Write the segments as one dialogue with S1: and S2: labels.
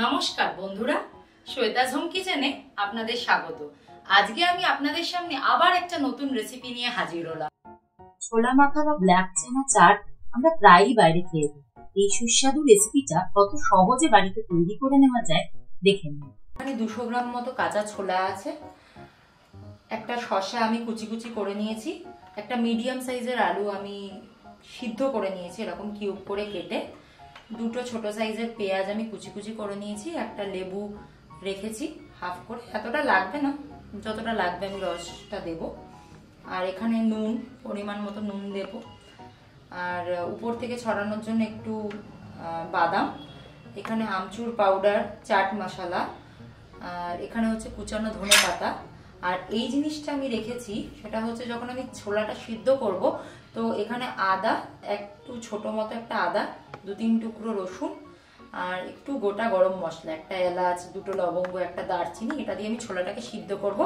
S1: নমস্কার বন্ধুরা, শ্বেতাজ হোম কিচেনে আপনাদের স্বাগত। আজকে আমি আপনাদের সামনে আবার একটা নতুন রেসিপি নিয়ে হাজির হলাম।
S2: ছোলা মাখা বা ব্ল্যাক চানা চাট আমরা প্রায়ই বাইরে খেয়ে থাকি। এই সুস্বাদু রেসিপিটা কত সহজে বাড়িতে তৈরি করে নেওয়া যায় দেখে নিন।
S1: এখানে 200 গ্রাম মতো কাঁচা ছোলা আছে, একটা শসা আমি কুচি কুচি করে নিয়েছি, একটা মিডিয়াম সাইজের আলু আমি সিদ্ধ করে নিয়েছি এরকম কিউব করে কেটে, দুটো ছোট সাইজের পেঁয়াজ আমি কুচি কুচি করে নিয়েছি, একটা লেবু রেখেছি হাফ করে, এতটা লাগবে না, যতটা লাগবে আমি রসটা দেব। আর এখানে নুন, পরিমাণ মতো নুন দেব, আর উপর থেকে ছড়ানোর জন্য একটু বাদাম, এখানে আমচুর পাউডার, চাট মশলা, আর এখানে হচ্ছে কুচানো ধনে পাতা। আর এই জিনিসটা আমি রেখেছি সেটা হচ্ছে যখন আমি ছোলাটা সিদ্ধ করব, তো এখানে আদা, একটু ছোট মতো একটা আদা, 2-3 টুকরো রসুন, আর একটু গোটা গরম মশলা, একটা এলাচ, দুটো লবঙ্গ, একটা দারচিনি, এটা দিয়ে আমি ছোলাটাকে সিদ্ধ করব,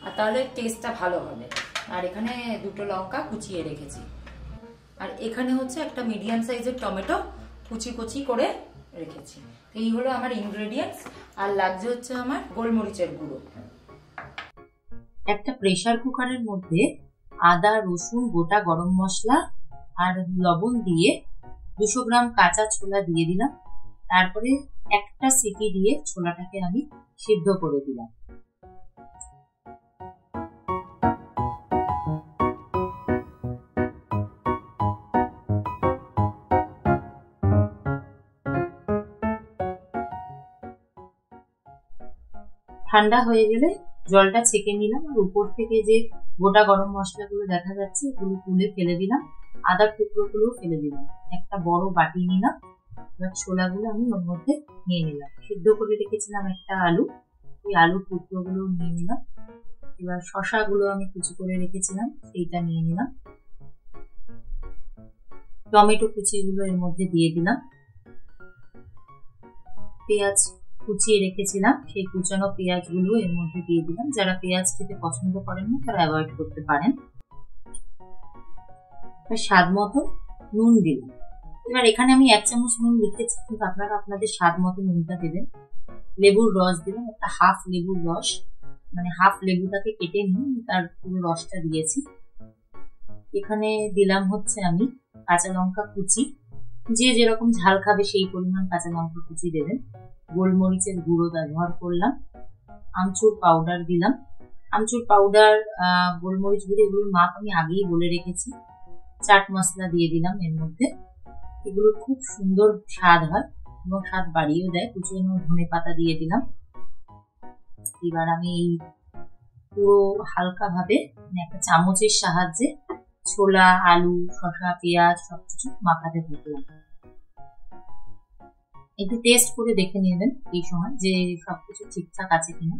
S1: আর তাহলে টেস্টটা ভালো হবে। আর এখানে দুটো লঙ্কা কুচিয়ে রেখেছি, আর এখানে হচ্ছে একটা মিডিয়াম সাইজের টমেটো কুচি কুচি করে রেখেছি। এই হলো আমার ইনগ্রেডিয়েন্টস। আর লাগছে হচ্ছে আমার গোলমরিচের গুঁড়ো।
S2: একটা প্রেসার কুকারের মধ্যে আদা, রসুন, গোটা গরম মশলা আর লবণ দিয়ে 200 গ্রাম কাঁচা ছোলা দিয়ে দিলাম। তারপরে একটা সিটি দিয়ে ছোলাটাকে আমি সিদ্ধ করে দিলাম। ঠান্ডা হয়ে গেলে জলটা ছেঁকে নিলাম, আর উপর থেকে যে গোটা গরম মশলাগুলো দেখা যাচ্ছে ওগুলো তুলে ফেলে দিলাম, আদার টুকরোগুলো ফেলে দিলাম। একটা বড় বাটি নিলাম, এবার ছোলাগুলো আমি ওর মধ্যে নিয়ে নিলাম। সিদ্ধ করে রেখেছিলাম একটা আলু, ওই আলুর টুকরোগুলো নিয়ে নিলাম। এবার শশাগুলো আমি কুচি করে রেখেছিলাম সেইটা নিয়ে নিলাম। টমেটো কুচিগুলো এর মধ্যে দিয়ে দিলাম। পেঁয়াজ কুচিয়ে রেখেছিলাম, সেই কুচানো পেঁয়াজগুলো এর মধ্যে দিয়ে দিলাম। যারা পেঁয়াজ খেতে পছন্দ করেন না তারা অ্যাভয়েড করতে পারেন। স্বাদ মতো নুন দিলাম। এবার এখানে আমি 1 চামচ নুন লিখেছি, কিন্তু আপনারা আপনাদের স্বাদ মতো নুনটা দেবেন। লেবুর রস দিলাম, একটা হাফ লেবুর রস, মানে হাফ লেবুটাকে কেটে নিয়ে তার পুরো রসটা দিয়েছি। এখানে দিলাম হচ্ছে আমি কাঁচা লঙ্কা কুচি, যে যেরকম ঝাল খাবে সেই পরিমাণ কাঁচা লঙ্কা কুচি দেবেন। গোলমরিচের গুঁড়ো ব্যবহার করলাম, আমচুর পাউডার দিলাম। আমচুর পাউডার, গোলমরিচ গুঁড়ো, এগুলোর মাপ আমি আগেই বলে রেখেছি। চাট মশলা দিয়ে দিলাম এর মধ্যে। এগুলো খুব সুন্দর স্বাদ হয় এবং স্বাদ বাড়িয়েও দেয়। কুচনো ধনে পাতা দিয়ে দিলাম। এবার আমি এই পুরো হালকা ভাবে একটা চামচের সাহায্যে ছোলা, আলু, শসা, পেঁয়াজ সবকিছু মাখাতে থাকলাম। একটু টেস্ট করে দেখে নেবেন এই সময় যে সবকিছু ঠিকঠাক আছে কিনা।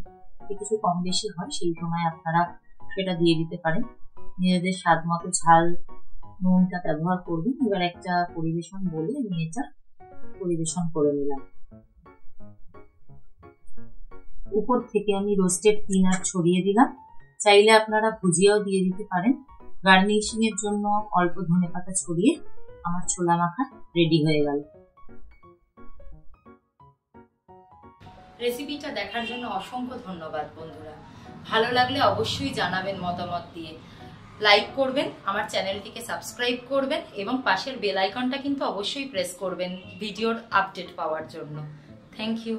S2: কিছু কম বেশি হয় সেই সময় আপনারা সেটা দিয়ে দিতে পারেন। নিজেদের স্বাদ মতো ঝাল নুনটা ব্যবহার করবেন। এবার একটা পরিবেশন বলে আমি এটা পরিবেশন করে নিলাম। উপর থেকে আমি রোস্টেড পিনাট ছড়িয়ে দিলাম। চাইলে আপনারা ভুজিয়াও দিয়ে দিতে পারেন। গার্নিশিং এর জন্য অল্প ধনেপাতা ছড়িয়ে আমার ছোলা মাখা রেডি হয়ে গেল।
S1: রেসিপিটা দেখার জন্য অসংখ্য ধন্যবাদ বন্ধুরা। ভালো লাগলে অবশ্যই জানাবেন মতামত দিয়ে, লাইক করবেন, আমার চ্যানেলটিকে সাবস্ক্রাইব করবেন এবং পাশের বেল আইকনটা কিন্তু অবশ্যই প্রেস করবেন ভিডিওর আপডেট পাওয়ার জন্য। Thank you.